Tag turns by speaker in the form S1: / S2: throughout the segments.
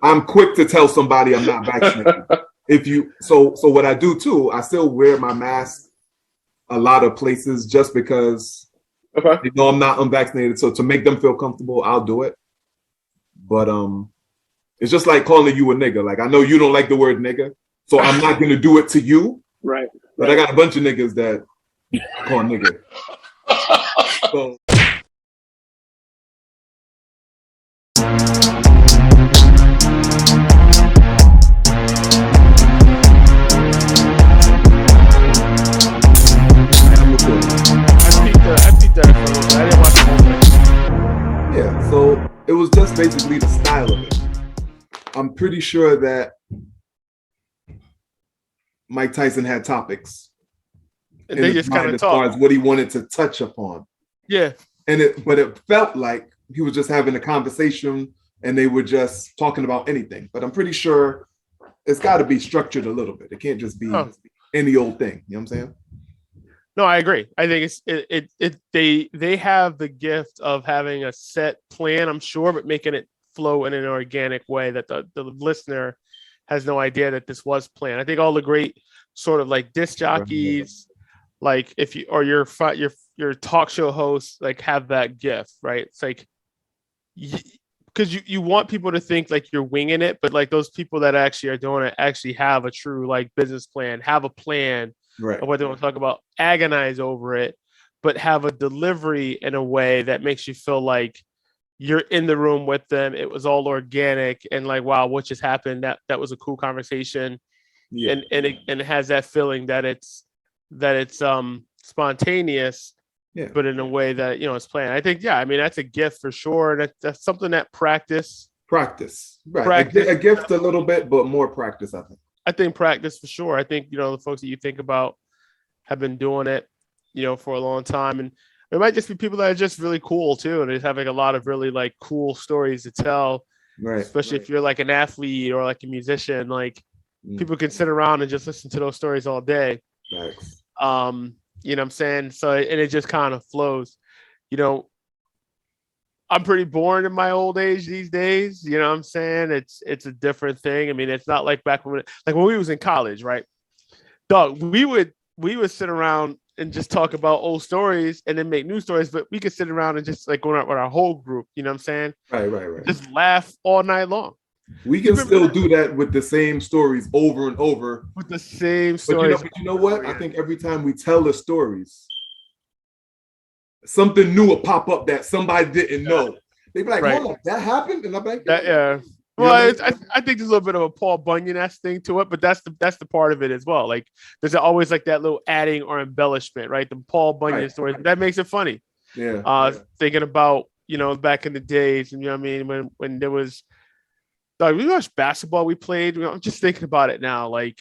S1: I'm quick to tell somebody I'm not vaccinated. So what I do too, I still wear my mask a lot of places just because
S2: Okay.
S1: they know I'm not unvaccinated. So to make them feel comfortable, I'll do it. But it's just like calling you a nigga. Like I know you don't like the word nigga, so I'm not gonna do it to you.
S2: Right.
S1: But I got a bunch of niggas that I call nigga. So
S2: I peeked that for a little bit. I didn't watch the whole thing.
S1: yeah, so it was just basically the style of it. I'm pretty sure that Mike Tyson had topics
S2: And
S1: in
S2: they
S1: his
S2: just kind
S1: mind
S2: of
S1: as far
S2: talk.
S1: as what he wanted to touch upon.
S2: Yeah.
S1: But it felt like he was just having a conversation and they were just talking about anything. But I'm pretty sure it's got to be structured a little bit. It can't just be
S2: Oh.
S1: any old thing. You know what I'm saying?
S2: No, I agree. I think they have the gift of having a set plan, I'm sure, but making it flow in an organic way that the listener has no idea that this was planned. I think all the great sort of like disc jockeys, like if you or your talk show hosts, like have that gift, right? It's like because you want people to think like you're winging it, but like those people that actually are doing it actually have a true like business plan, have a plan
S1: Right.
S2: of what they want to talk about, agonize over it, but have a delivery in a way that makes you feel like you're in the room with them. It was all organic and like, wow, what just happened? That was a cool conversation.
S1: Yeah.
S2: And it has that feeling that it's spontaneous,
S1: Yeah.
S2: but in a way that it's planned. I think, yeah, I mean that's a gift for sure. And that's something that practice.
S1: Right. A gift a little bit, but more practice, I think.
S2: I think practice for sure. I think, the folks that you think about have been doing it, for a long time. And it might just be people that are just really cool too. And they have like a lot of really like cool stories to tell,
S1: right.
S2: Especially if you're like an athlete or like a musician, like people can sit around and just listen to those stories all day.
S1: Thanks.
S2: You know what I'm saying? So, and it just kind of flows, I'm pretty bored in my old age these days. You know what I'm saying? It's a different thing. I mean, it's not like back when we was in college, right? Dog, we would sit around and just talk about old stories and then make new stories, but we could sit around and just like go out with our whole group, you know what I'm saying?
S1: Right.
S2: Just laugh all night long.
S1: We can still do that with the same stories over and over.
S2: With the same stories.
S1: But you know what? I think every time we tell the stories, something new will pop up that somebody didn't know. They'd be like, hold on, that happened? And I'm like,
S2: yeah. Well, I think there's a little bit of a Paul Bunyan-esque thing to it, but that's the part of it as well. Like there's always like that little adding or embellishment, right? The Paul Bunyan story that makes it funny.
S1: Yeah.
S2: Thinking about back in the days, and you know what I mean, when there was, like, we watched basketball we played. I'm just thinking about it now, like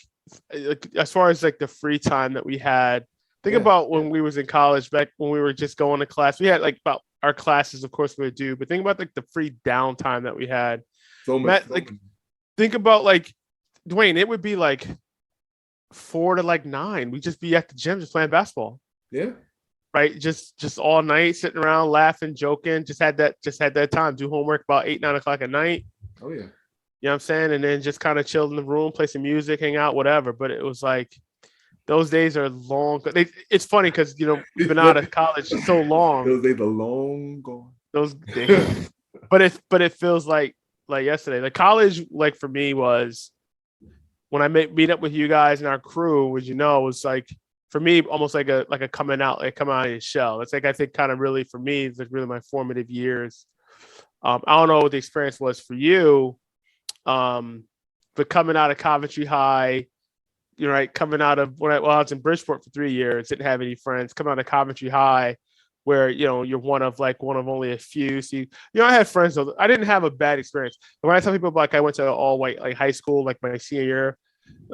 S2: as far as like the free time that we had. Think about when we was in college, back when we were just going to class. We had like about our classes, of course, we would do, but think about like the free downtime that we had.
S1: So much.
S2: Matt, like, think about like Dwayne. It would be like 4 to like 9. We'd just be at the gym, just playing basketball.
S1: Yeah.
S2: Right. Just all night, sitting around, laughing, joking. Just had that time. Do homework about 8, 9 o'clock at night.
S1: Oh yeah.
S2: You know what I'm saying? And then just kind of chill in the room, play some music, hang out, whatever. But it was like, those days are long. It's funny because we've been out of college so long.
S1: Those days are long gone.
S2: Those days, but it feels like yesterday. Like college, like for me was when I meet up with you guys and our crew. Was like for me almost like a coming out of your shell. It's like I think kind of really for me, it's like really my formative years. I don't know what the experience was for you, but coming out of Coventry High. Right, coming out of when I was in Bridgeport for 3 years, didn't have any friends. Coming out of Coventry High, where you're one of only a few. So I had friends. I didn't have a bad experience. But when I tell people like I went to all white like high school, like my senior year,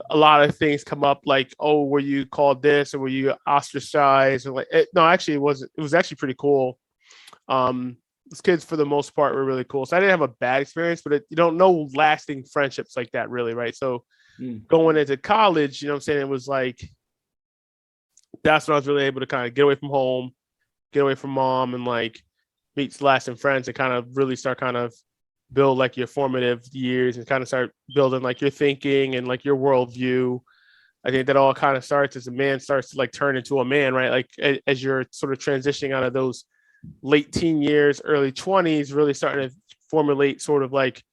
S2: a lot of things come up like, oh, were you called this or were you ostracized? Or no, actually it wasn't. It was actually pretty cool. Those kids for the most part were really cool. So I didn't have a bad experience, but no lasting friendships like that really, right? So. Going into college, you know what I'm saying? It was like, that's when I was really able to kind of get away from home, get away from mom and like meet lasting friends and kind of really start kind of build like your formative years and kind of start building like your thinking and like your worldview. I think that all kind of starts as a man starts to like turn into a man, right? Like as you're sort of transitioning out of those late teen years, early 20s, really starting to formulate sort of like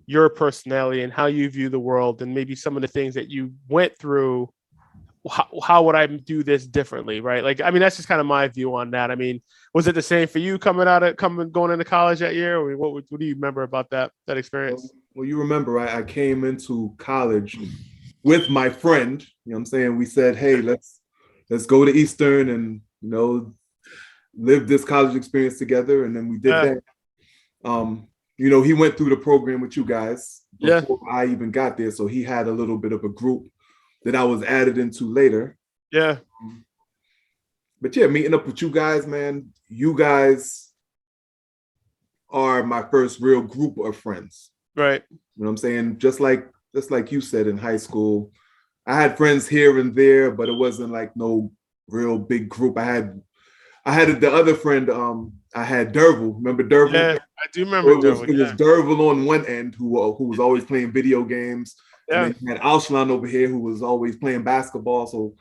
S2: your personality and how you view the world and maybe some of the things that you went through. How would I do this differently, right? Like, I mean, that's just kind of my view on that. I mean, was it the same for you going into college that year? Or what do you remember about that experience?
S1: Well, you remember, I came into college with my friend. You know what I'm saying? We said, hey, let's go to Eastern and live this college experience together. And then we did that. He went through the program with you guys before I even got there. So he had a little bit of a group that I was added into later.
S2: Yeah.
S1: But yeah, meeting up with you guys, man, you guys are my first real group of friends.
S2: Right.
S1: You know what I'm saying? Just like you said in high school, I had friends here and there, but it wasn't like no real big group. I had the other friend, I had Dervil. Remember Dervil?
S2: Yeah, I do remember Dervil.
S1: It was Dervil on one end who was always playing video games.
S2: Yeah.
S1: And then you had Alshan over here who was always playing basketball. So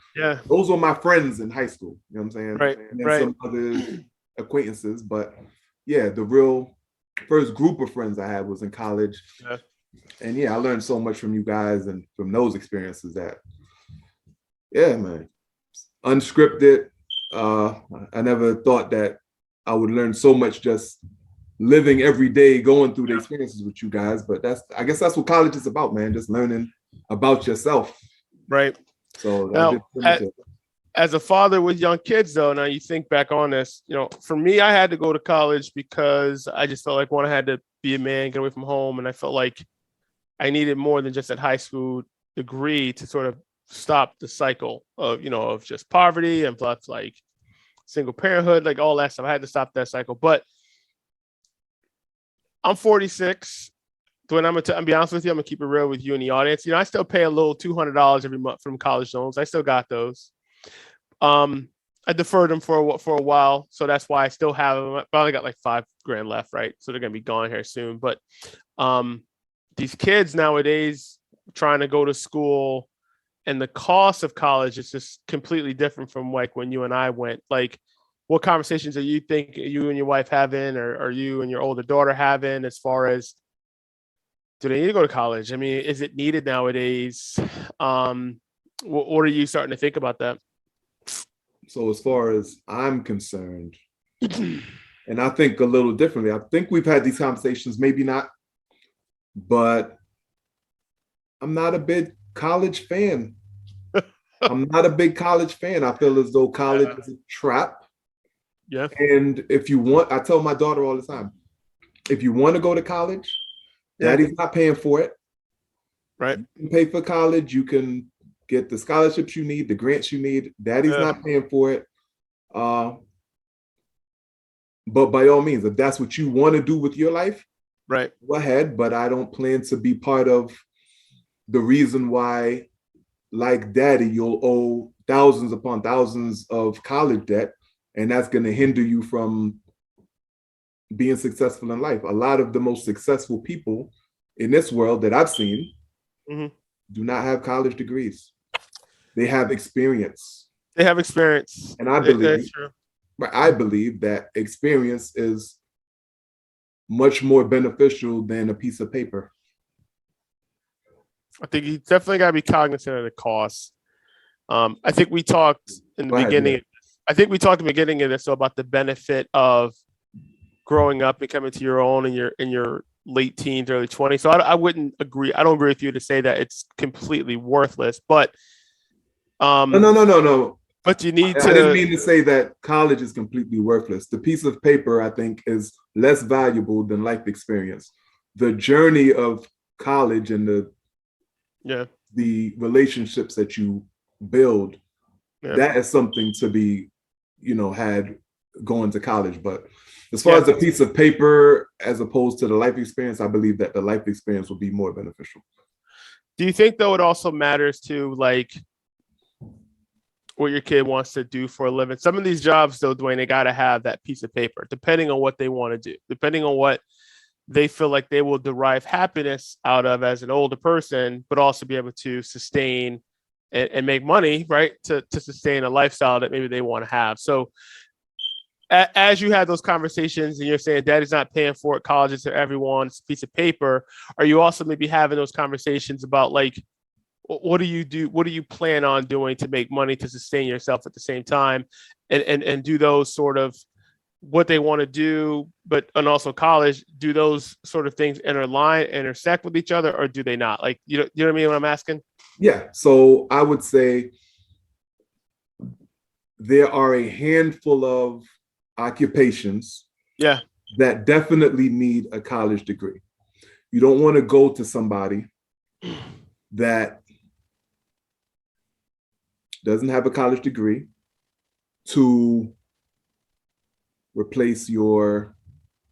S1: those were my friends in high school. You know what I'm saying?
S2: Right.
S1: And then some other acquaintances. But yeah, the real first group of friends I had was in college.
S2: Yeah.
S1: And yeah, I learned so much from you guys and from those experiences that, yeah, man, unscripted. I never thought that I would learn so much just living every day, going through the experiences with you guys. But I guess that's what college is about, man. Just learning about yourself.
S2: Right.
S1: So
S2: now, as a father with young kids, though, now you think back on this, for me, I had to go to college because I just felt like I had to be a man, get away from home. And I felt like I needed more than just that high school degree to sort of stop the cycle of just poverty and plus like single parenthood, like all that stuff. I had to stop that cycle. But I'm 46. Dwayne, I'm gonna be honest with you. I'm gonna keep it real with you and the audience. I still pay a little $200 every month from college loans. I still got those. I deferred them for a while, so that's why I still have them. I only got like $5,000 left, right? So they're gonna be gone here soon. But these kids nowadays trying to go to school, and the cost of college is just completely different from like when you and I went. Like, what conversations are you think you and your wife having, or are you and your older daughter having as far as do they need to go to college? I mean, is it needed nowadays? What are you starting to think about that?
S1: So as far as I'm concerned, and I think a little differently, I think we've had these conversations, maybe not, but I'm not a big college fan. I'm not a big college fan. I feel as though college is a trap.
S2: Yeah.
S1: And if you want, I tell my daughter all the time, if you want to go to college, daddy's not paying for it.
S2: Right.
S1: You can pay for college. You can get the scholarships you need, the grants you need. Daddy's not paying for it. But by all means, if that's what you want to do with your life,
S2: right,
S1: go ahead. But I don't plan to be part of the reason why, like daddy, you'll owe thousands upon thousands of college debt, and that's going to hinder you from being successful in life. A lot of the most successful people in this world that I've seen do not have college degrees. They have experience.
S2: They have experience.
S1: And I believe that experience is much more beneficial than a piece of paper.
S2: I think you definitely got to be cognizant of the cost. I think we talked in the beginning. Yeah. I think we talked in the beginning of this about the benefit of growing up and coming to your own in your late teens, early 20s. So I wouldn't agree. I don't agree with you to say that it's completely worthless. But
S1: no.
S2: But you need
S1: I didn't mean to say that college is completely worthless. The piece of paper, I think, is less valuable than life experience. The journey of college and the relationships that you build, that is something to be, had going to college. But as far as a piece of paper, as opposed to the life experience, I believe that the life experience will be more beneficial.
S2: Do you think, though, it also matters to like what your kid wants to do for a living? Some of these jobs, though, Dwayne, they got to have that piece of paper, depending on what they want to do, depending on what they feel like they will derive happiness out of as an older person, but also be able to sustain and make money, right? To sustain a lifestyle that maybe they want to have. So as you had those conversations and you're saying daddy's not paying for it, college is for everyone, it's a piece of paper, are you also maybe having those conversations about like, what do you do? What do you plan on doing to make money to sustain yourself at the same time, and do those sort of what they want to do, and also college, do those sort of things intersect with each other, or do they not? Like, you know what I mean? What I'm asking?
S1: Yeah. So I would say there are a handful of occupations that definitely need a college degree. You don't want to go to somebody that doesn't have a college degree to replace your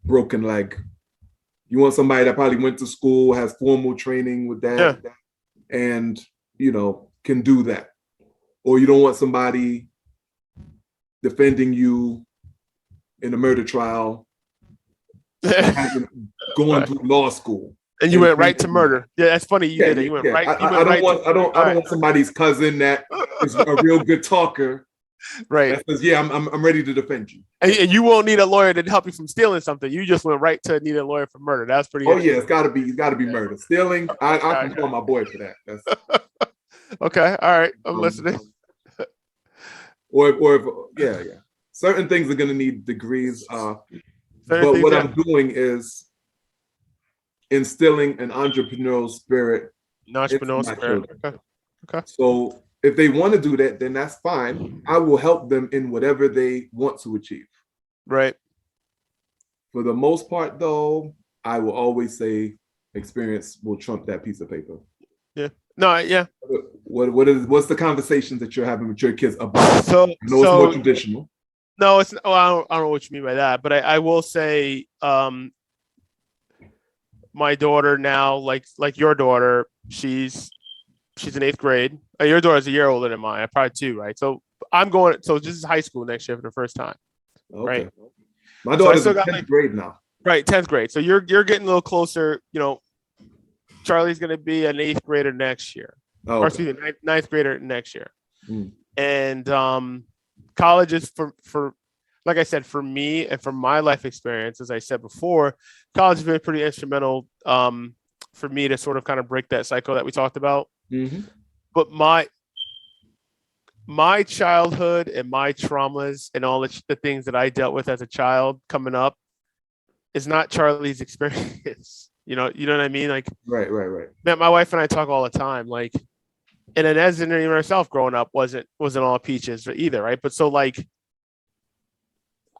S1: broken leg. You want somebody that probably went to school, has formal training with that, and can do that. Or you don't want somebody defending you in a murder trial, going through law school.
S2: And you went right to murder. Yeah, that's funny. You did it. You went right.
S1: I don't want somebody's cousin that is a real good talker.
S2: Right.
S1: That says, yeah, I'm ready to defend you.
S2: And you won't need a lawyer to help you from stealing something. You just went right to need a lawyer for murder. That's pretty.
S1: Oh yeah, it's got to be murder. Stealing, I can call my boy for that. That's
S2: okay. All right, I'm listening.
S1: Or yeah. Certain things are going to need degrees. But what I'm doing is instilling an entrepreneurial spirit.
S2: Okay.
S1: So if they want to do that, then that's fine. I will help them in whatever they want to achieve.
S2: Right.
S1: For the most part, though, I will always say experience will trump that piece of paper.
S2: Yeah. No, yeah.
S1: What's the conversations that you're having with your kids about?
S2: So
S1: it's more traditional.
S2: No, it's. Oh, I don't know what you mean by that, but I will say, my daughter now, like your daughter, she's in 8th grade. Your daughter's a year older than mine, probably 2, right? So I'm going. So this is high school next year for the first time, right?
S1: My daughter's in 10th grade now.
S2: Right, 10th grade. So you're getting a little closer. Charlie's going to be an 8th grader next year, or excuse me, 9th grader next year, and college is for like I said, for me and from my life experience, as I said before, college has been pretty instrumental for me to sort of kind of break that cycle that we talked about.
S1: Mm-hmm.
S2: But my childhood and my traumas and all the things that I dealt with as a child coming up is not Charlie's experience. You know what I mean? Like, right. Man, my wife and I talk all the time, like, and Inez and even herself growing up wasn't all peaches either, right? But so like,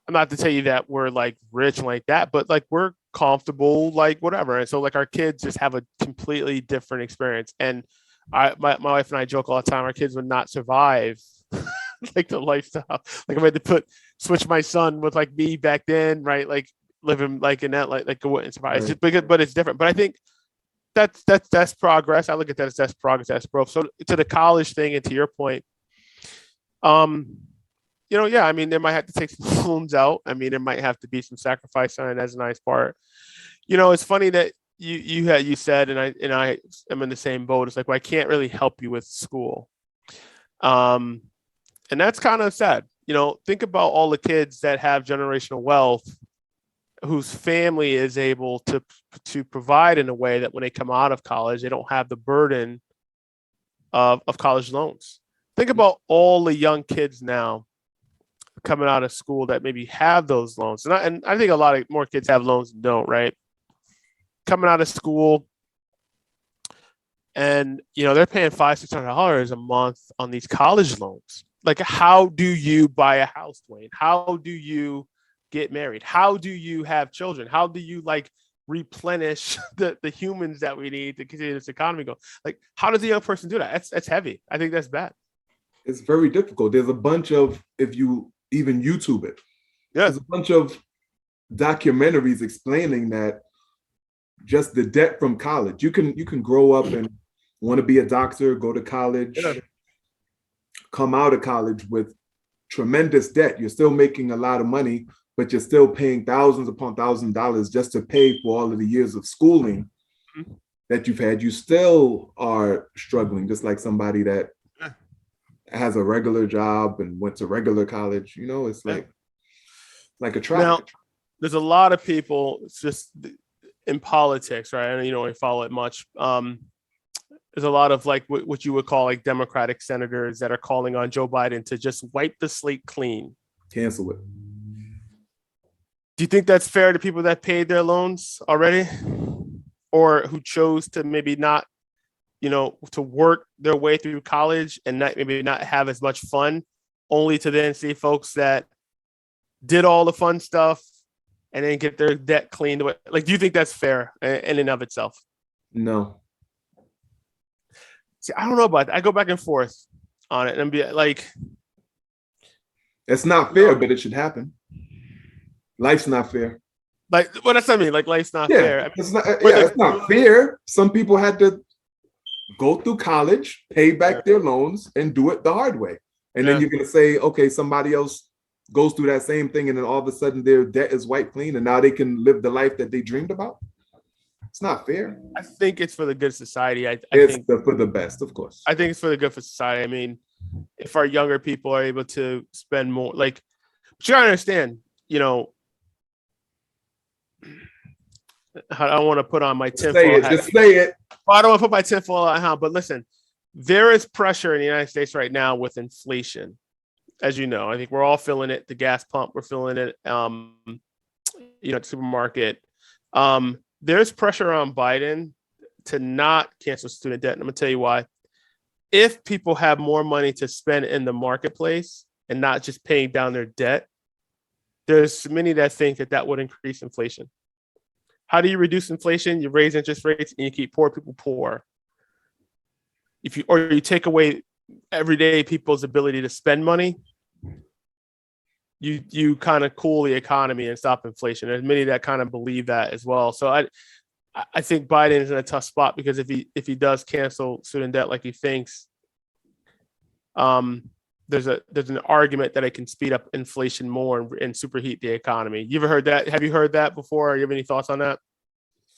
S2: I'm not to tell you that we're like rich like that, but like we're comfortable, like whatever. And so like our kids just have a completely different experience. And my wife and I joke all the time, our kids would not survive like the lifestyle. Like I had to switch my son with like me back then, right? Like living like in that, like it wouldn't survive. Right. But it's different. But I think that's progress. I look at that as that's progress, that's growth. So to the college thing and to your point, yeah, I mean, there might have to take some loans out. I mean, there might have to be some sacrifice on it. That's a nice part. It's funny that you said, and I am in the same boat. It's like, well, I can't really help you with school. And that's kind of sad. Think about all the kids that have generational wealth whose family is able to provide in a way that when they come out of college, they don't have the burden of college loans. Think about all the young kids now coming out of school that maybe have those loans. And I think a lot of more kids have loans than don't, right? Coming out of school and, they're paying $500-$600 a month on these college loans. Like, how do you buy a house, Dwayne? How do you get married? How do you have children? How do you like replenish the humans that we need to continue this economy going? Like, how does a young person do that? That's heavy. I think that's bad.
S1: It's very difficult. There's a bunch of, if you even YouTube it, there's a bunch of documentaries explaining that just the debt from college. You can grow up and want to be a doctor, go to college, come out of college with tremendous debt. You're still making a lot of money, but you're still paying thousands upon thousands of dollars just to pay for all of the years of schooling that you've had. You still are struggling, just like somebody that has a regular job and went to regular college. You know, it's like a traffic.
S2: Now, there's a lot of people just in politics, right? I know you don't really follow it much. There's a lot of like what you would call like Democratic senators that are calling on Joe Biden to just wipe the slate clean.
S1: Cancel it.
S2: Do you think that's fair to people that paid their loans already, or who chose to maybe not, to work their way through college and maybe not have as much fun, only to then see folks that did all the fun stuff and then get their debt cleaned away? Like, do you think that's fair in and of itself?
S1: No.
S2: See, I don't know about that. I go back and forth on it and be like,
S1: it's not fair, but it should happen. Life's not fair.
S2: Like, what does that mean? Like, life's not fair. I mean,
S1: it's not fair. Some people had to go through college, pay back their loans, and do it the hard way. And then you're going to say, okay, somebody else goes through that same thing, and then all of a sudden their debt is wiped clean, and now they can live the life that they dreamed about. It's not fair.
S2: I think it's for the good society.
S1: It's for the best, of course.
S2: I think it's for the good for society. I mean, if our younger people are able to spend more, like, but you gotta understand, I don't want to put on my tinfoil hat.
S1: Just say it.
S2: Well, I don't want to put my tinfoil hat, but listen, there is pressure in the United States right now with inflation. As you know, I think we're all feeling it. The gas pump, we're feeling it. At the supermarket. There's pressure on Biden to not cancel student debt. And I'm going to tell you why. If people have more money to spend in the marketplace and not just paying down their debt, there's many that think that would increase inflation. How do you reduce inflation? You raise interest rates and you keep poor people poor. You take away everyday people's ability to spend money, you kind of cool the economy and stop inflation. There's many that kind of believe that as well. So I think Biden is in a tough spot because if he does cancel student debt like he thinks, there's an argument that it can speed up inflation more and superheat the economy. You ever heard that? Have you heard that before? You have any thoughts on that?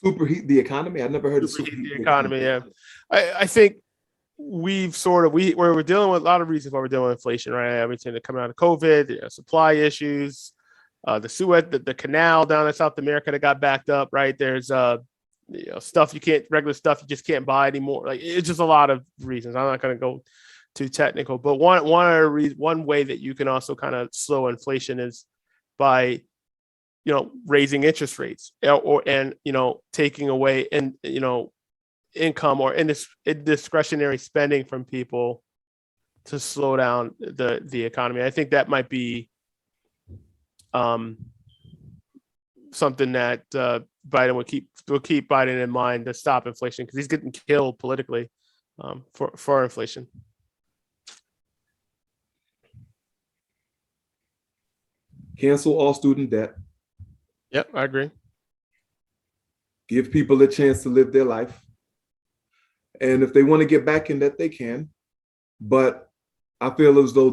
S1: Superheat the economy? I've never heard of
S2: superheat the economy. Yeah, I think we're dealing with a lot of reasons why we're dealing with inflation, right? Everything that coming out of COVID, supply issues, the Suez, the canal down in South America that got backed up, right? There's stuff regular stuff you just can't buy anymore. Like, it's just a lot of reasons. I'm not going to go too technical, but one way that you can also kind of slow inflation is by raising interest rates and taking away income or discretionary spending from people to slow down the economy. I think that might be something that Biden will keep Biden in mind to stop inflation, because he's getting killed politically for inflation.
S1: Cancel all student debt.
S2: Yep, I agree.
S1: Give people a chance to live their life. And if they want to get back in that, they can. But I feel as though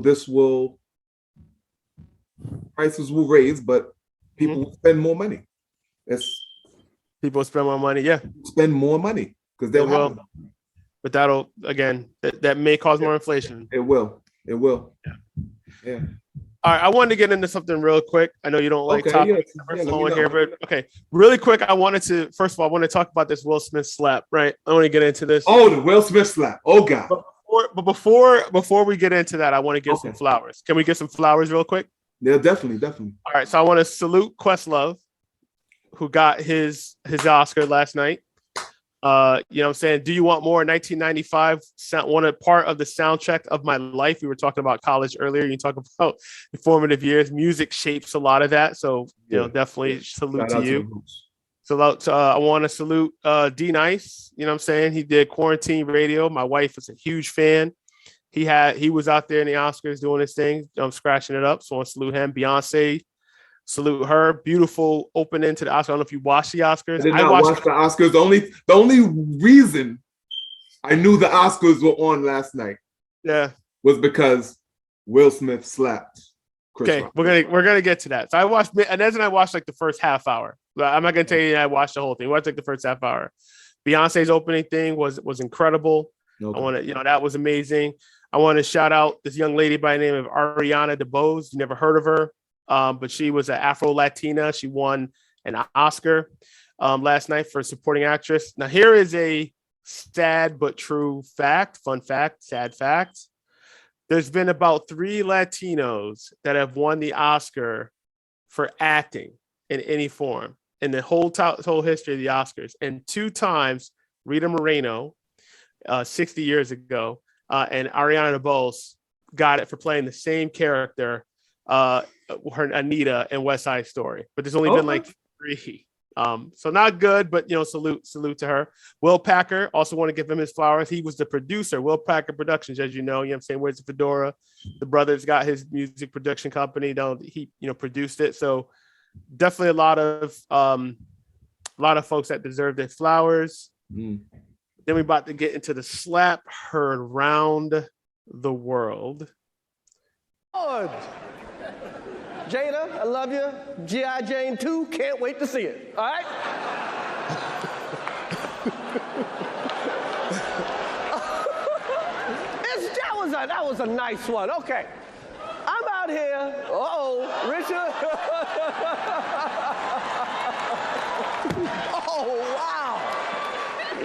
S1: prices will raise, but people will spend more money.
S2: People spend more money, yeah.
S1: Spend more money because they will.
S2: But that'll, again, that may cause more inflation.
S1: It will. Yeah.
S2: All right, I wanted to get into something real quick. I know you don't like topics here, but okay, really quick. I want to talk about this Will Smith slap, right? I want to get into this.
S1: Oh, the Will Smith slap. Oh God.
S2: But before we get into that, I want to give some flowers. Can we get some flowers real quick?
S1: Yeah, definitely.
S2: All right, so I want to salute Questlove, who got his Oscar last night. What I'm saying? Do You Want More? 1995, part of the soundtrack of my life. We were talking about college earlier. You talk about the formative years. Music shapes a lot of that. So, definitely salute to you. So I want to salute D Nice. You know what I'm saying? He did Quarantine Radio. My wife is a huge fan. He was out there in the Oscars doing his thing. I'm scratching it up. So I want to salute him. Beyonce, salute her. Beautiful opening to the Oscars. I don't know if you watched the Oscars.
S1: I watched the Oscars. The only reason I knew the Oscars were on last night, was because Will Smith slapped
S2: Okay, we're gonna get to that. So I watched Inez and I watched like the first half hour. I'm not gonna tell you I watched the whole thing. We watched like the first half hour. Beyonce's opening thing was incredible. Okay. I want to, that was amazing. I want to shout out this young lady by the name of Ariana DeBose. You never heard of her, but she was an Afro Latina. She won an Oscar last night for supporting actress. Now here is a sad but true fact, fun fact, sad fact. There's been about 3 Latinos that have won the Oscar for acting in any form in the whole history of the Oscars. And 2 times, Rita Moreno, 60 years ago, and Ariana DeBose got it for playing the same character, her Anita in West Side Story. But there's only been like 3. So not good, but salute to her. Will Packer, also want to give him his flowers. He was the producer, Will Packer Productions, as you know what I'm saying, wears the fedora. The brothers got his music production company. He produced it. So definitely a lot of folks that deserve their flowers. Then we're about to get into the slap heard round the world.
S3: Lord. Jada, I love you. G.I. Jane 2, can't wait to see it. All right? that was a nice one. Okay. I'm out here. Richard.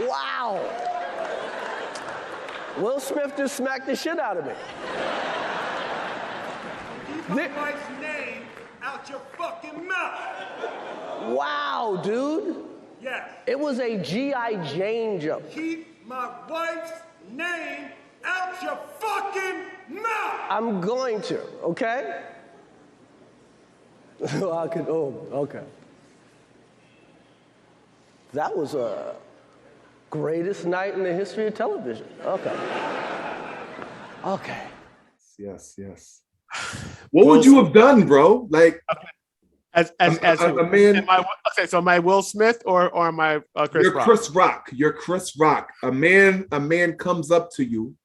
S3: Wow. Will Smith just smacked the shit out of me.
S4: Keep my wife's name out your fucking mouth.
S3: Wow, dude.
S4: Yes.
S3: It was a G.I. Jane joke.
S4: Keep my wife's name out your fucking mouth.
S3: I'm going to, okay? Okay. That was a greatest night in the history of television. Okay.
S1: Yes. What would you have done, bro? Like,
S2: as a man. So am I Will Smith or am I Chris Rock?
S1: You're Chris Rock. A man comes up to you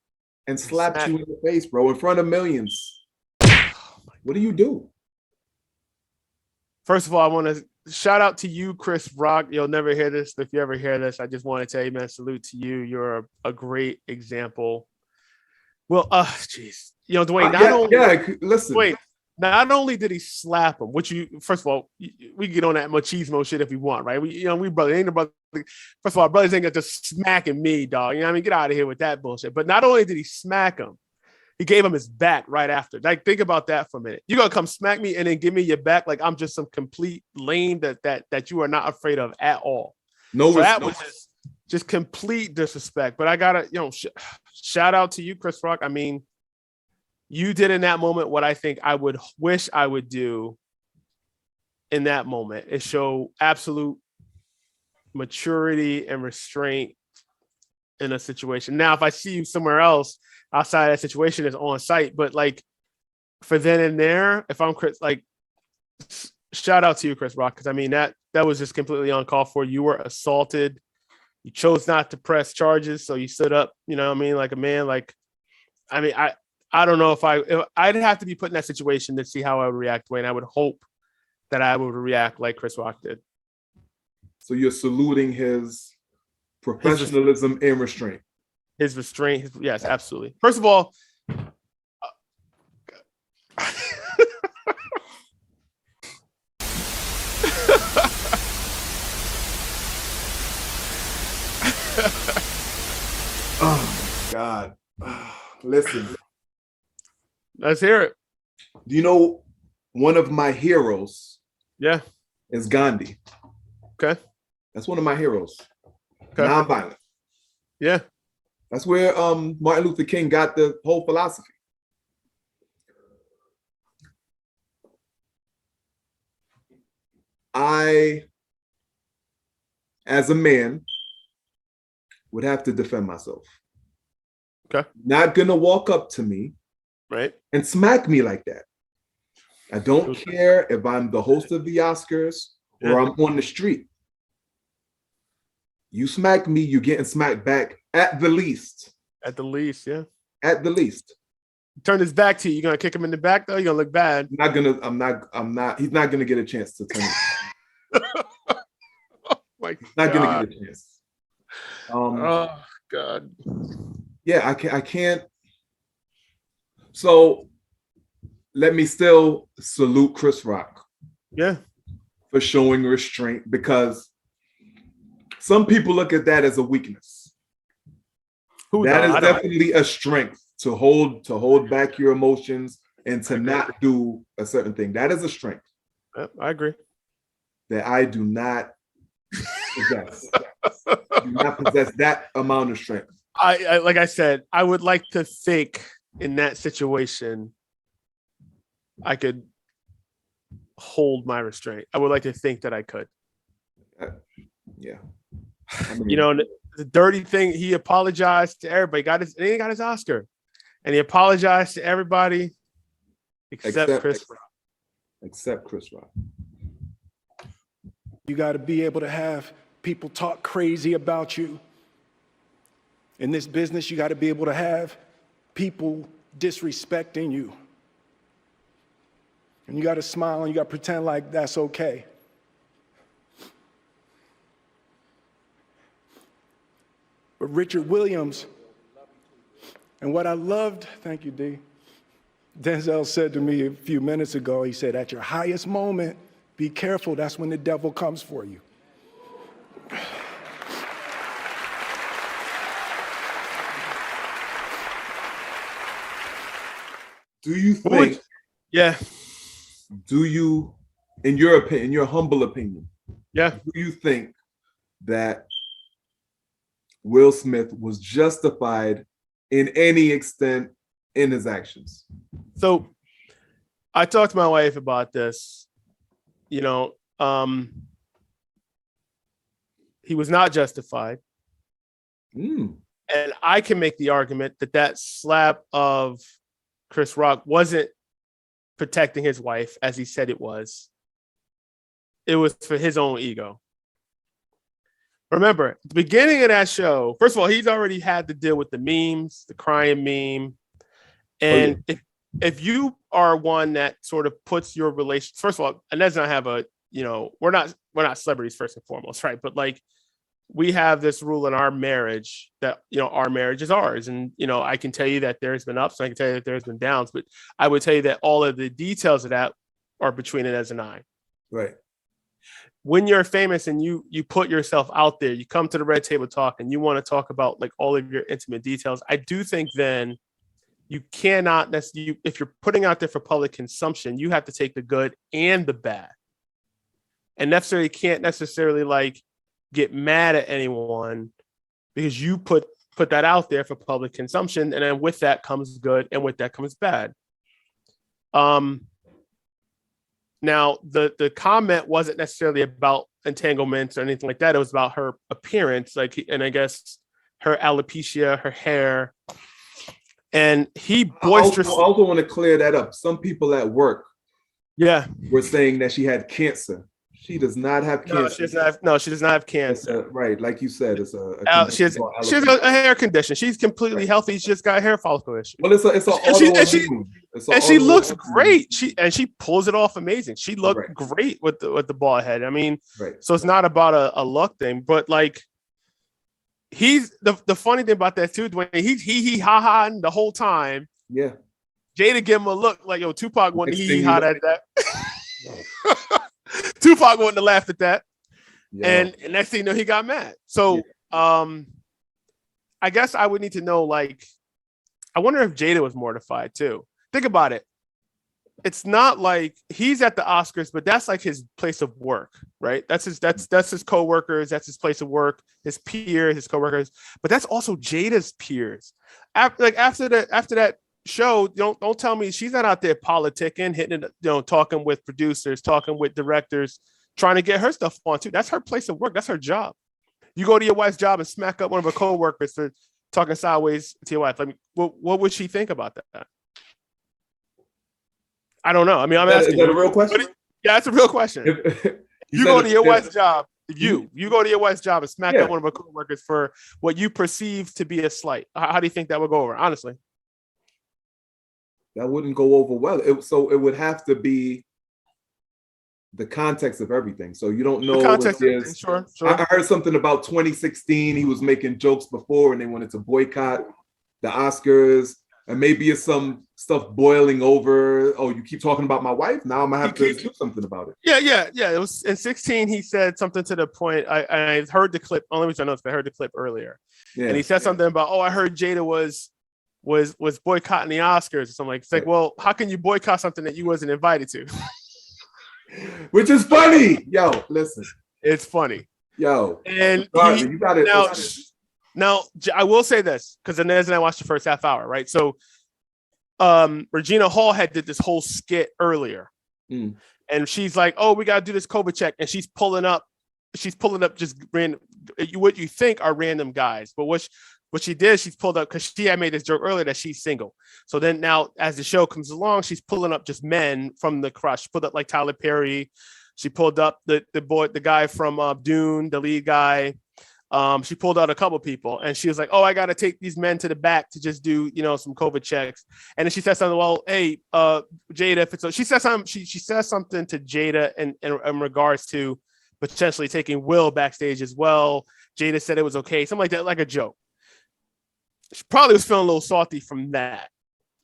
S1: and slaps you in the face, bro, in front of millions. What do you do?
S2: First of all, I want to shout out to you, Chris Rock. You'll never hear this, but if you ever hear this, I just want to tell you, man, salute to you. You're a great example. Well, jeez. Dwayne,
S1: listen.
S2: Wait, not only did he slap him, first of all, we can get on that machismo shit if we want, right? We brother, ain't no brother. First of all, our brothers ain't just smacking me, dog. You know what I mean? Get out of here with that bullshit. But not only did he smack him, he gave him his back right after. Like, think about that for a minute. You're gonna come smack me and then give me your back like I'm just some complete lame that you are not afraid of at all.
S1: No,
S2: so that was just complete disrespect. But I gotta, shout out to you, Chris Rock. I mean, you did in that moment what I think I would wish I would do in that moment is show absolute maturity and restraint in a situation. Now, if I see you somewhere else outside that situation, is on site. But like for then and there, if I'm Chris, like shout out to you, Chris Rock, because I mean that was just completely uncalled for. You were assaulted. You chose not to press charges, so you stood up. You know what I mean, like a man. Like, I mean, I don't know if I'd have to be put in that situation to see how I would react, Wayne. I would hope that I would react like Chris Rock did.
S1: So you're saluting his professionalism and restraint.
S2: His restraint, yes, absolutely. First of all,
S1: oh my God. Listen.
S2: Let's hear it.
S1: Do you know one of my heroes?
S2: Yeah.
S1: Is Gandhi.
S2: Okay.
S1: That's one of my heroes.
S2: Okay.
S1: Nonviolent.
S2: Yeah.
S1: That's where Martin Luther King got the whole philosophy. I, as a man, would have to defend myself.
S2: Okay.
S1: Not gonna walk up to me,
S2: right,
S1: and smack me like that. I don't care if I'm the host of the Oscars or I'm on the street. You smack me, you're getting smacked back at the least.
S2: At the least, yeah.
S1: At the least.
S2: turn his back to you. You gonna kick him in the back though? You gonna look bad?
S1: I'm not. He's not gonna get a chance to turn it.
S2: Like,
S1: not gonna get a chance.
S2: Oh God.
S1: Yeah, I can't. So let me still salute Chris Rock.
S2: Yeah.
S1: For showing restraint, because some people look at that as a weakness. That is definitely a strength to hold back your emotions and to not do a certain thing. That is a strength.
S2: I agree.
S1: That I do not possess. Do not possess that amount of strength.
S2: I like I said, I would like to think in that situation I could hold my restraint. I would like to think that I could.
S1: Yeah.
S2: I mean, you know, the dirty thing, he apologized to everybody. He got his Oscar. And he apologized to everybody except Chris Rock.
S1: Except Chris Rock.
S5: You got to be able to have people talk crazy about you. In this business, you got to be able to have people disrespecting you. And you got to smile and you got to pretend like that's okay. But Richard Williams, and what I loved, thank you, D. Denzel said to me a few minutes ago, he said, at your highest moment, be careful, that's when the devil comes for you.
S1: Do you think, do you, in your opinion, in your humble opinion, do you think that Will Smith was justified in any extent in his actions?
S2: So I talked to my wife about this. You know, he was not justified. And I can make the argument that that slap of Chris Rock wasn't protecting his wife as he said it was. It was for his own ego. Remember, at the beginning of that show, first of all, he's already had to deal with the memes, the crying meme. And if you are one that sort of puts your relation, first of all, and does not have a, you know, we're not celebrities first and foremost, right? But like, we have this rule in our marriage that, you know, our marriage is ours. And, you know, I can tell you that there's been ups and I can tell you that there's been downs, but I would tell you that all of the details of that are between Inez and I.
S1: Right.
S2: When you're famous and you put yourself out there, you come to the Red Table Talk and you want to talk about like all of your intimate details. I do think then you cannot necessarily, if you're putting out there for public consumption, you have to take the good and the bad. And necessarily can't necessarily like get mad at anyone because you put that out there for public consumption. And then with that comes good and with that comes bad. Now, the comment wasn't necessarily about entanglements or anything like that. It was about her appearance, like, and I guess her alopecia, her hair. And he boisterously.
S1: I also want to clear that up. Some people at work, were saying that she had cancer. She does not have cancer.
S2: She does not have cancer.
S1: Right, like you said, it's
S2: she has a hair condition. She's completely healthy. She just got a hair follicle issue.
S1: Well,
S2: and she looks great. She pulls it off amazing. She looked great with the bald head. I mean, so it's not about a luck thing, but like he's the funny thing about that too, Dwayne. He ha ha the whole time.
S1: Yeah.
S2: Jada give him a look like, yo, Tupac wouldn't he ha at that. Tupac wouldn't have laughed at that. And next thing you know, he got mad. So I guess I would need to know, like, I wonder if Jada was mortified too. Think about it. It's not like he's at the Oscars, but that's like his place of work, right? That's his coworkers, that's his place of work, his peers, his coworkers, but that's also Jada's peers. After that show, don't tell me she's not out there politicking, hitting it, you know, talking with producers, talking with directors, trying to get her stuff on too. That's her place of work. That's her job. You go to your wife's job and smack up one of her coworkers for talking sideways to your wife. I mean, what would she think about that? I don't know. I mean, I'm asking.
S1: Is that a real question?
S2: Yeah, it's a real question. You go to your wife's job. You go to your wife's job and smack up one of her coworkers for what you perceive to be a slight. How do you think that would go over? Honestly.
S1: that wouldn't go over well. So it would have to be the context of everything. So you don't know.
S2: Sure.
S1: I heard something about 2016. He was making jokes before, and they wanted to boycott the Oscars. And maybe it's some stuff boiling over. Oh, you keep talking about my wife. Now I'm gonna have to do something about it.
S2: Yeah. It was in 16. He said something to the point. I heard the clip. Only reason I know is I heard the clip earlier. Yeah. And he said something about, I heard Jada was boycotting the Oscars or something. It's like, well, how can you boycott something that you wasn't invited to?
S1: Which is funny. Yo, listen.
S2: It's funny.
S1: Yo.
S2: And
S1: you got it.
S2: Now, I will say this, because Inez and I watched the first half hour, right? So Regina Hall did this whole skit earlier. And she's like, oh, we got to do this COVID check. And she's pulling up just random, what you think are random guys. But what she did, she's pulled up, because she had made this joke earlier that she's single. So then now, as the show comes along, she's pulling up just men from the crush. She pulled up like Tyler Perry. She pulled up the guy from Dune, the lead guy. She pulled out a couple people, and she was like, oh, I got to take these men to the back to just do, some COVID checks. And then she said something, well, hey, Jada, if it's she says something, she says something to Jada in regards to potentially taking Will backstage as well. Jada said it was okay, something like that, like a joke. She probably was feeling a little salty from that.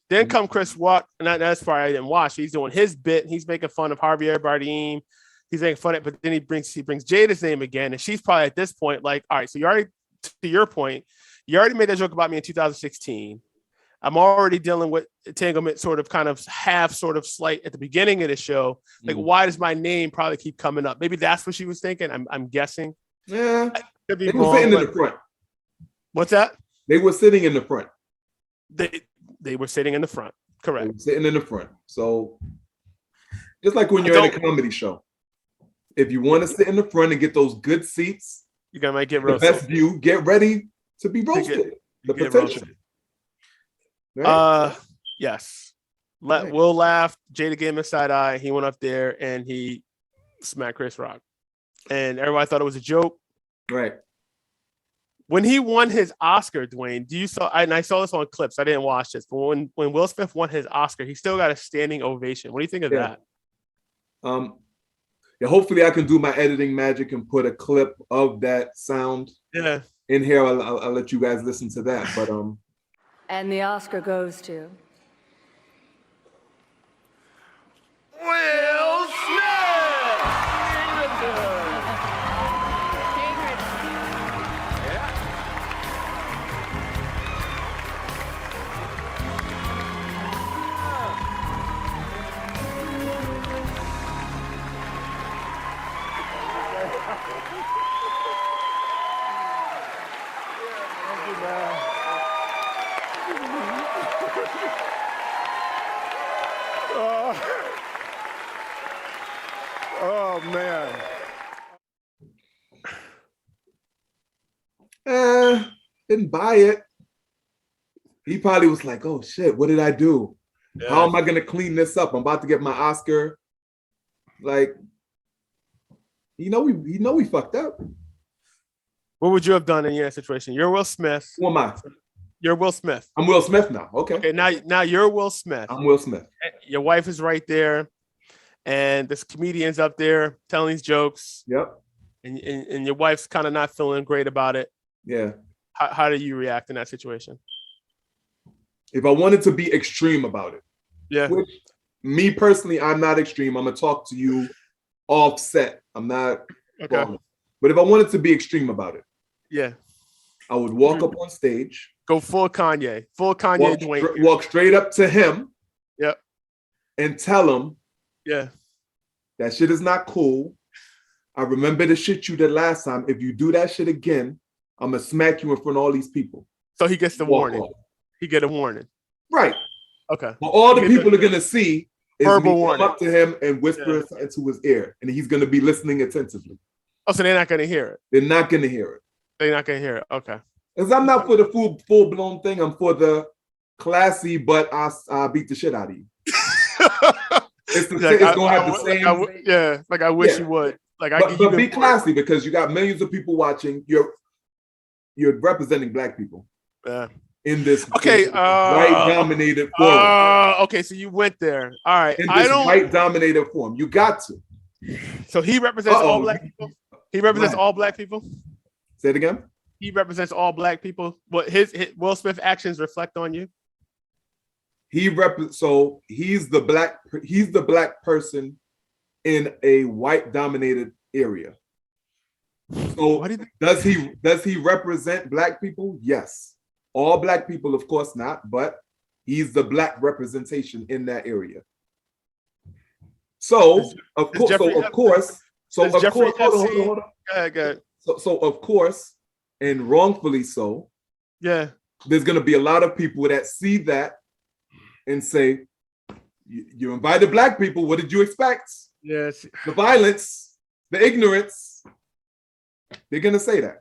S2: Then come Chris Rock, and that's part I didn't watch. He's doing his bit. He's making fun of Javier Bardem. He's making fun of it, but then he brings Jada's name again, and she's probably at this point like, all right, so you already, to your point, you already made that joke about me in 2016. I'm already dealing with entanglement, sort of slight at the beginning of the show. Like, why does my name probably keep coming up? Maybe that's what she was thinking. I'm guessing.
S1: Yeah, they were sitting in the front.
S2: What's that?
S1: They were sitting in the front.
S2: They were sitting in the front. Correct.
S1: They were sitting in the front. So just like when you're in a comedy show, if you want to sit in the front and get those good seats,
S2: you might get roasted.
S1: The best view. Get ready to be roasted. The potential.
S2: Right? Yes. Will laughed. Jada gave him a side eye. He went up there and he smacked Chris Rock, and everybody thought it was a joke.
S1: Right.
S2: When he won his Oscar, Dwayne, I saw this on clips. I didn't watch this, but when Will Smith won his Oscar, he still got a standing ovation. What do you think of that?
S1: Yeah, hopefully I can do my editing magic and put a clip of that sound in here. I'll let you guys listen to that. But
S6: and the Oscar goes to
S3: Will Smith.
S5: Oh man.
S1: Didn't buy it. He probably was like, oh shit, what did I do? Yeah. How am I gonna clean this up? I'm about to get my Oscar. Like, we fucked up.
S2: What would you have done in your situation? You're Will Smith.
S1: Who am I?
S2: You're Will Smith.
S1: I'm Will Smith now. Okay.
S2: Now you're Will Smith.
S1: I'm Will Smith.
S2: Your wife is right there, and this comedian's up there telling these jokes.
S1: Yep.
S2: And your wife's kind of not feeling great about it.
S1: Yeah.
S2: How do you react in that situation?
S1: If I wanted to be extreme about it.
S2: Yeah.
S1: Which, me personally, I'm not extreme. I'm gonna talk to you offset. I'm not.
S2: Okay.
S1: Wrong. But if I wanted to be extreme about it,
S2: yeah,
S1: I would walk up on stage.
S2: Go full Kanye. Dwayne.
S1: Walk straight up to him.
S2: Yep.
S1: And tell him.
S2: Yeah.
S1: That shit is not cool. I remember the shit you did last time. If you do that shit again, I'm gonna smack you in front of all these people.
S2: So he gets the warning. Off. He get a warning.
S1: Right.
S2: Okay.
S1: But all the people are gonna see is
S2: verbal
S1: me
S2: warning.
S1: Come up to him and whisper something to his ear, and he's gonna be listening attentively.
S2: Oh, so they're not gonna hear it.
S1: They're not gonna hear it.
S2: They're not gonna hear it. Okay.
S1: Because I'm not for the full blown thing. I'm for the classy, but I beat the shit out of you. It's gonna have the same.
S2: I wish you would.
S1: But be classy, because you got millions of people watching. You're representing Black people.
S2: Yeah.
S1: in this
S2: Okay,
S1: white dominated forum.
S2: Okay, so you went there. All right.
S1: In this white dominated forum. You got to.
S2: So he represents all black people? He represents all black people?
S1: Say it again.
S2: He represents all black people. What his Will Smith actions reflect on you?
S1: So he's the black person in a white dominated area. So does he represent black people? Yes. All black people, of course not, but he's the black representation in that area. So of course, hold on.
S2: Good.
S1: So of course, and wrongfully so,
S2: yeah,
S1: there's gonna be a lot of people that see that and say, you invited black people, what did you expect?
S2: Yes.
S1: The violence, the ignorance. They're gonna say that.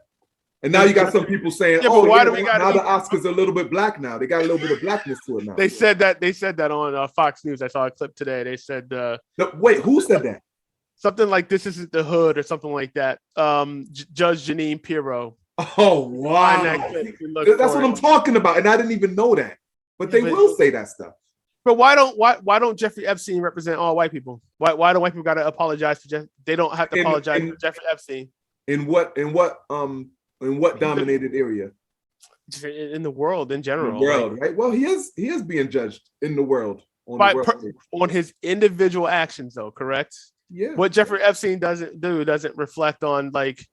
S1: And now you got some people saying, now the Oscars are a little bit black now. They got a little bit of blackness to it now.
S2: They said that on Fox News. I saw a clip today. They said
S1: wait, who said that?
S2: Something like "This isn't the hood" or something like that. Judge Janine Pirro.
S1: Oh wow. That's what I'm talking about. And I didn't even know that. But they will say that stuff.
S2: But why don't Jeffrey Epstein represent all white people? Why don't white people gotta apologize for Jeff? They don't have to apologize for Jeffrey Epstein.
S1: In what dominated area?
S2: In the world in general.
S1: In the world, right? Well, he is being judged in the world.
S2: On his individual actions, though, correct?
S1: Yeah.
S2: What Jeffrey Epstein doesn't reflect on like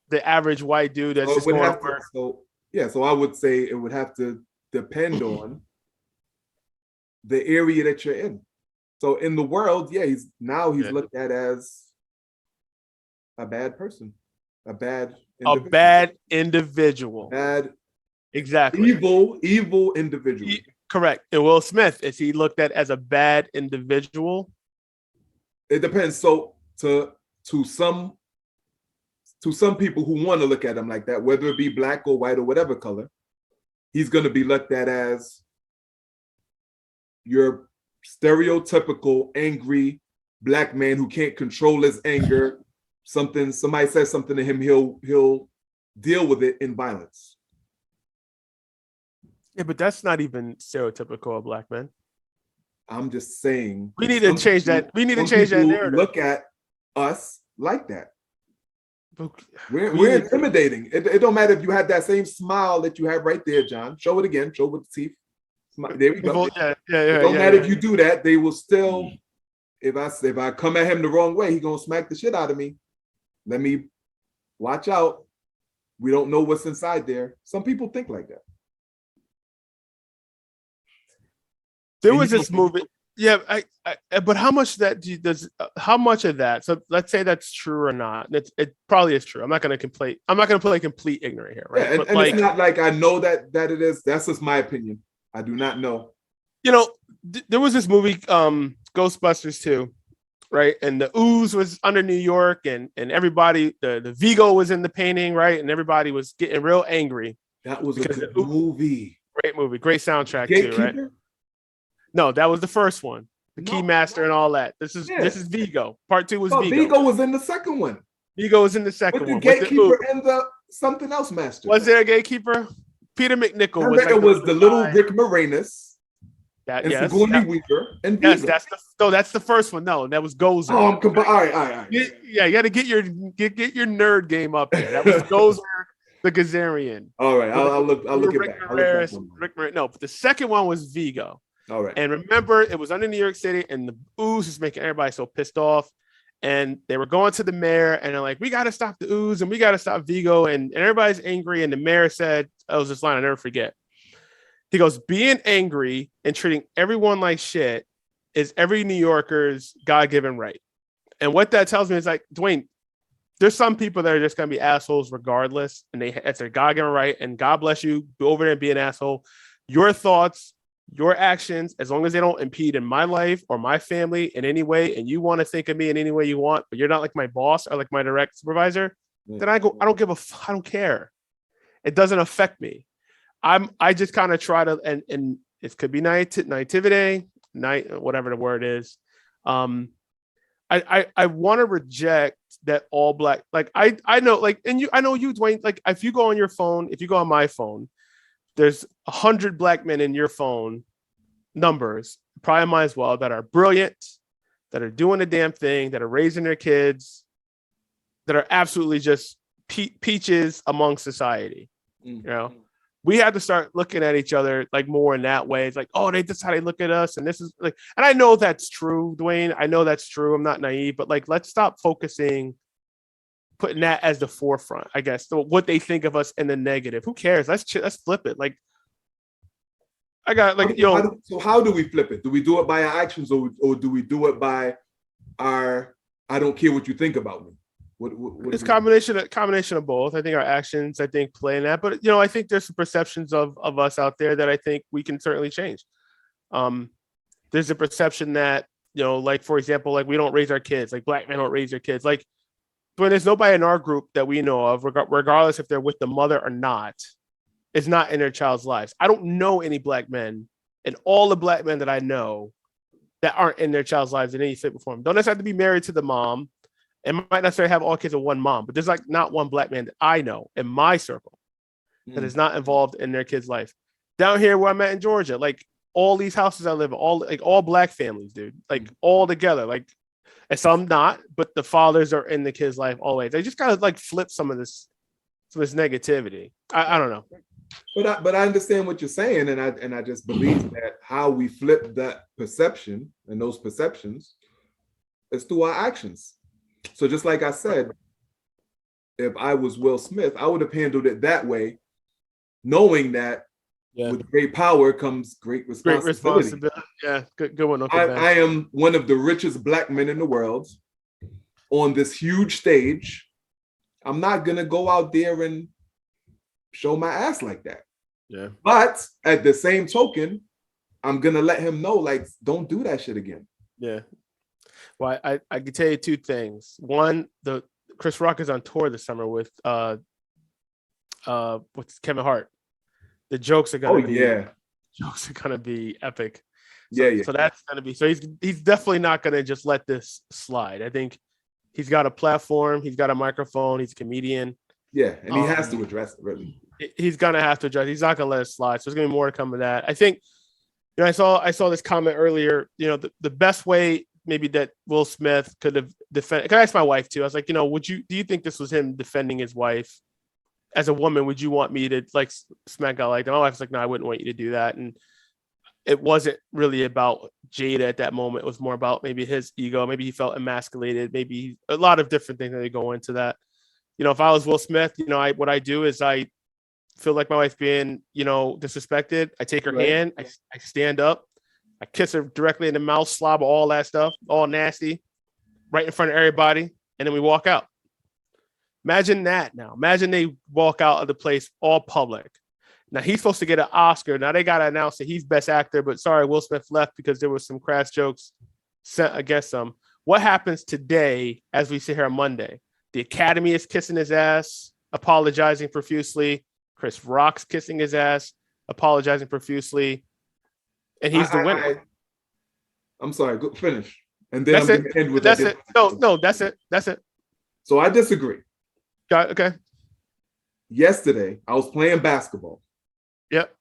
S2: the average white dude that's just going to work.
S1: So I would say it would have to depend on the area that you're in. So in the world, he's looked at as a bad person, a bad individual. Exactly. Evil individual.
S2: Correct. And Will Smith, is he looked at as a bad individual?
S1: It depends. So to some people who want to look at him like that, whether it be black or white or whatever color, he's going to be looked at as your stereotypical angry black man who can't control his anger. Somebody says something to him, he'll deal with it in violence.
S2: Yeah, but that's not even stereotypical of black men.
S1: I'm just saying
S2: we need to change that. We need to change that narrative.
S1: Look at us like that. We're intimidating. It don't matter if you have that same smile that you have right there, John. Show it again. Show it with the teeth. There we go. It don't matter if you do that. They will still. If I come at him the wrong way, he gonna smack the shit out of me. Let me watch out. We don't know what's inside there. Some people think like that.
S2: There was this movie. Yeah, but how much how much of that? So let's say that's true or not. It probably is true. I'm not going to play complete ignorant here, right?
S1: Yeah, and it's not like I know that it is. That's just my opinion. I do not know.
S2: There was this movie, Ghostbusters 2, right? And the ooze was under New York, and everybody, the Vigo was in the painting, right? And everybody was getting real angry.
S1: That was a good movie.
S2: Great movie, great soundtrack too, right? No, that was the first one. The Keymaster and all that. This is Vigo. Part 2 was Vigo.
S1: Vigo was in the second one.
S2: Vigo was in the second one.
S1: The Gatekeeper and the something else master.
S2: Was there a Gatekeeper? Peter McNichol was.
S1: It was the little Rick Moranis.
S2: And
S1: Sigourney Weaver and
S2: Vigo. That's the first one. No, that was Gozer.
S1: Oh, all right.
S2: You got to get your nerd game up there. That was Gozer, the Gazarian.
S1: All right, I'll look at that.
S2: No, but the second one was Vigo.
S1: All right.
S2: And remember, it was under New York City, and the ooze is making everybody so pissed off. And they were going to the mayor, and they're like, "We got to stop the ooze, and we got to stop Vigo." And everybody's angry. And the mayor said, "Oh, this line I never forget." He goes, "Being angry and treating everyone like shit is every New Yorker's God-given right." And what that tells me is like, Dwayne, there's some people that are just gonna be assholes regardless, and that's their God-given right. And God bless you, go over there and be an asshole. Your thoughts, your actions, as long as they don't impede in my life or my family in any way, and you want to think of me in any way you want, but you're not like my boss or like my direct supervisor, then I don't care. It doesn't affect me. I just kind of try to, and it could be naivety, whatever the word is. I want to reject that all black, like I know, like, and I know you, Dwayne, like if you go on your phone, if you go on my phone, there's 100 black men in your phone numbers, probably mine as well, that are brilliant, that are doing the damn thing, that are raising their kids, that are absolutely just peaches among society. You know, we have to start looking at each other like more in that way. It's like, oh, that's how they look at us. And this is like, and I know that's true, Dwayne. I know that's true. I'm not naive, but like, let's stop putting that as the forefront, I guess. So what they think of us in the negative. Who cares? Let's flip it. Like, I got like,
S1: so how do we flip it? Do we do it by our actions or do we do it by our, I don't care what you think about me? What
S2: it's combination of both. I think our actions, play in that, but I think there's some perceptions of us out there that I think we can certainly change. There's a perception that, like, for example, like we don't raise our kids, like black men don't raise their kids. Like, when there's nobody in our group that we know of, regardless if they're with the mother or not, is not in their child's lives. I don't know any black men, and all the black men that I know that aren't in their child's lives in any shape or form. Don't necessarily have to be married to the mom, and might not necessarily have all kids with one mom, but there's like not one black man that I know in my circle that is not involved in their kid's life. Down here where I'm at in Georgia, like all these houses I live in, all black families, dude, like all together, like, and some not, but the fathers are in the kid's life always. They just gotta like flip some of this negativity. I don't know.
S1: But I understand what you're saying, and I just believe that how we flip that perception and those perceptions is through our actions. So just like I said, if I was Will Smith, I would have handled it that way, knowing that with great power comes great responsibility.
S2: Yeah, good one.
S1: I am one of the richest black men in the world on this huge stage. I'm not gonna go out there and show my ass like that.
S2: Yeah.
S1: But at the same token, I'm gonna let him know, like, don't do that shit again.
S2: Yeah. Well, I can tell you two things. One, the Chris Rock is on tour this summer with Kevin Hart. The jokes are gonna be epic. So that's gonna be he's definitely not gonna just let this slide. I think he's got a platform, he's got a microphone, he's a comedian.
S1: Yeah, and he has to address it, really.
S2: He's gonna have to address. He's not gonna let it slide. So there's gonna be more to come of that. I think. I saw this comment earlier. The best way maybe that Will Smith could have defended. I asked my wife too. I was like, do you think this was him defending his wife? As a woman, would you want me to like smack out like that? My wife's like, no, I wouldn't want you to do that. And it wasn't really about Jada at that moment. It was more about maybe his ego. Maybe he felt emasculated. Maybe a lot of different things that go into that. If I was Will Smith, what I do is I feel like my wife being, disrespected. I take her hand, I stand up, I kiss her directly in the mouth, slob all that stuff, all nasty, right in front of everybody, and then we walk out. Imagine that now. Imagine they walk out of the place all public. Now he's supposed to get an Oscar. Now they got to announce that he's best actor, but sorry, Will Smith left because there was some crass jokes sent against him. What happens today as we sit here on Monday? The Academy is kissing his ass, apologizing profusely. Chris Rock's kissing his ass, apologizing profusely. And he's the winner.
S1: I'm sorry, go finish. And then
S2: that's
S1: I'm going to end with
S2: that's it. No, that's it. That's it.
S1: So I disagree.
S2: Okay.
S1: Yesterday, I was playing basketball.
S2: Yep.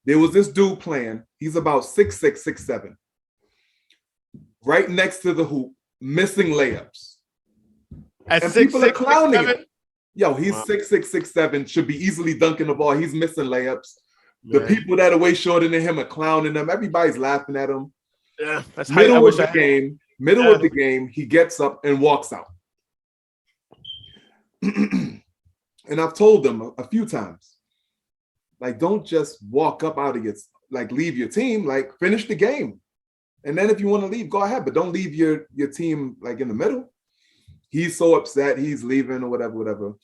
S1: There was this dude playing. He's about 6'6", 6'7". Right next to the hoop, missing layups.
S2: And people are clowning him.
S1: Yo, he's 6'6", 6'7", should be easily dunking the ball. He's missing layups. The people that are way shorter than him are clowning him. Everybody's laughing at him.
S2: Yeah, that's
S1: middle of the game, he gets up and walks out. And I've told them a few times, like, don't just walk up out of your, like, leave your team, like, finish the game. And then if you want to leave, go ahead, but don't leave your team, like, in the middle. He's so upset, he's leaving or whatever.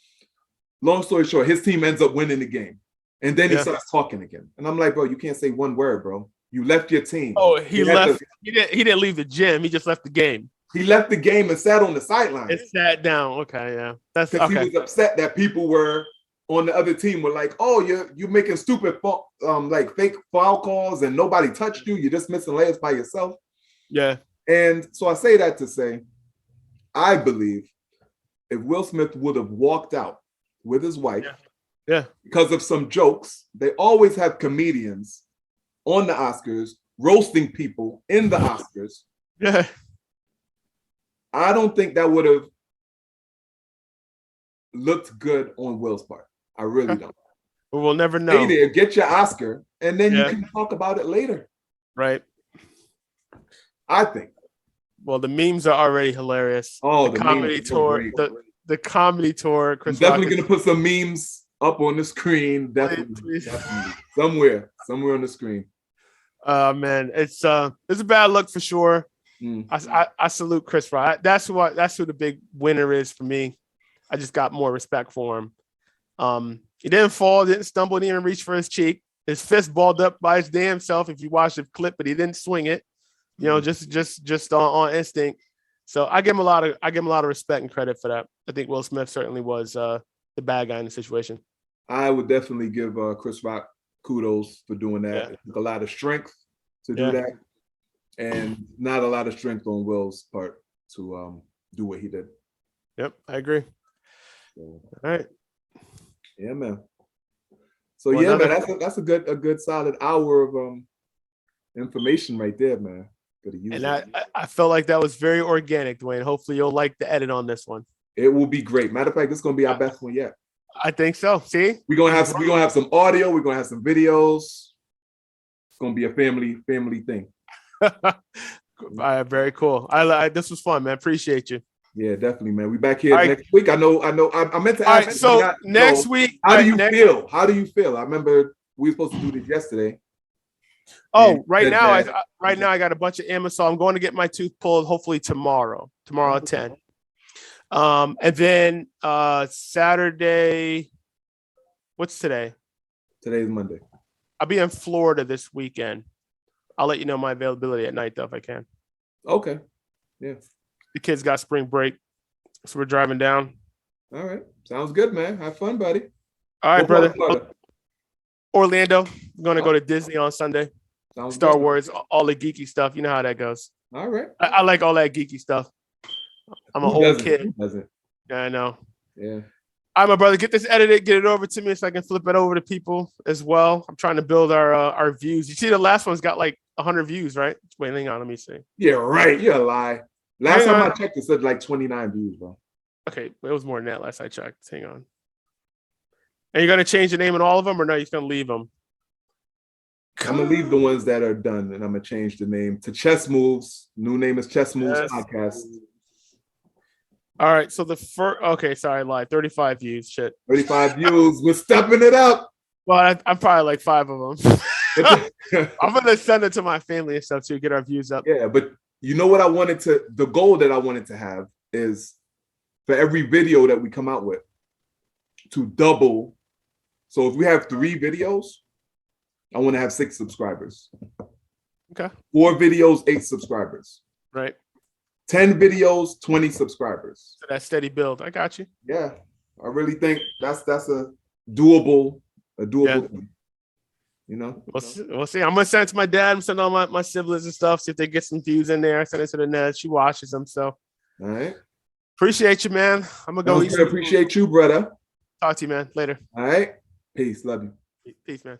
S1: Long story short, his team ends up winning the game. And then he starts talking again. And I'm like, bro, you can't say one word, bro. You left your team.
S2: Oh, he left. He didn't leave the gym. He just left the game.
S1: He left the game and sat on the sideline.
S2: And sat down. Okay, yeah. That's
S1: because he was upset that people were on the other team were like, oh, you're making stupid like fake foul calls and nobody touched you. You're just missing layups by yourself.
S2: Yeah.
S1: And so I say that to say, I believe if Will Smith would have walked out with his wife
S2: Yeah.
S1: Because of some jokes. They always have comedians on the Oscars roasting people in the Oscars.
S2: Yeah.
S1: I don't think that would have looked good on Will's part. I really don't.
S2: But we'll never know.
S1: Stay there, get your Oscar, and then you can talk about it later.
S2: Right.
S1: I think.
S2: Well, the memes are already hilarious.
S1: Oh,
S2: the comedy tour. The comedy tour.
S1: I'm definitely gonna put some memes up on the screen. Definitely. Somewhere on the screen.
S2: Man, it's a bad look for sure. I salute Chris Rock. That's who the big winner is for me. I just got more respect for him. He didn't fall, didn't stumble, didn't even reach for his cheek. His fist balled up by his damn self. If you watch the clip, but he didn't swing it. You know, just on instinct. So I give him a lot of respect and credit for that. I think Will Smith certainly was the bad guy in the situation.
S1: I would definitely give Chris Rock kudos for doing that. Yeah. It took a lot of strength to do that, and not a lot of strength on Will's part to do what he did.
S2: Yep, I agree. So, all right.
S1: Yeah, man. So man, that's a good solid hour of information right there, man.
S2: And I felt like that was very organic, Dwayne. Hopefully you'll like the edit on this one.
S1: It will be great. Matter of fact, this is gonna be our best one yet.
S2: I think so. See,
S1: we're gonna have some audio. We're gonna have some videos. It's gonna be a family thing.
S2: Very cool. This was fun, man. Appreciate you.
S1: Yeah, definitely, man. We back here next week. I know. I meant to ask.
S2: All right, so next week,
S1: how do you feel? How do you feel? I remember we were supposed to do this yesterday.
S2: Oh, right now I got a bunch of Amazon. I'm going to get my tooth pulled hopefully tomorrow at 10. And then Saturday, what's today?
S1: Today's Monday.
S2: I'll be in Florida this weekend. I'll let you know my availability at night though if I can.
S1: Okay. Yeah.
S2: The kids got spring break, so we're driving down.
S1: All right. Sounds good, man. Have fun, buddy.
S2: All right, brother. Orlando. I'm going to go to Disney on Sunday.
S1: Sounds
S2: Star
S1: good.
S2: Wars, all the geeky stuff. You know how that goes.
S1: All right.
S2: I like all that geeky stuff. I'm an old kid.
S1: Who doesn't?
S2: Yeah, I know.
S1: Yeah.
S2: All right, my brother, get this edited, get it over to me so I can flip it over to people as well. I'm trying to build our views. You see, the last one's got like 100 views, right? Wait, hang on, let me see.
S1: Yeah, right. You're a lie. Last time I checked, it said like 29 views, bro.
S2: Okay, it was more than that last I checked. Hang on. And you're gonna change the name in all of them, or no? You're just gonna leave them.
S1: I'm gonna leave the ones that are done, and I'm gonna change the name to Chess Moves. New name is Chess Moves Podcast.
S2: All right, so the first. Okay, sorry, I lied. 35 views. Shit.
S1: 35 views. We're stepping it up.
S2: Well, I'm probably like 5 of them. I'm gonna send it to my family and stuff to get our views up.
S1: Yeah, but you know what I wanted to? The goal that I wanted to have is for every video that we come out with to double. So if we have 3 videos, I want to have 6 subscribers.
S2: Okay.
S1: 4 videos, 8 subscribers.
S2: Right.
S1: 10 videos, 20 subscribers.
S2: So that steady build. I got you.
S1: Yeah. I really think that's a doable thing. You know?
S2: We'll see. I'm gonna send it to my dad. I'm sending all my siblings and stuff, see if they get some views in there. I send it to the net. She watches them. So
S1: all right.
S2: Appreciate you, man. I'm gonna go eat.
S1: Appreciate you, brother.
S2: Talk to you, man. Later.
S1: All right. Peace. Love you.
S2: Peace, man.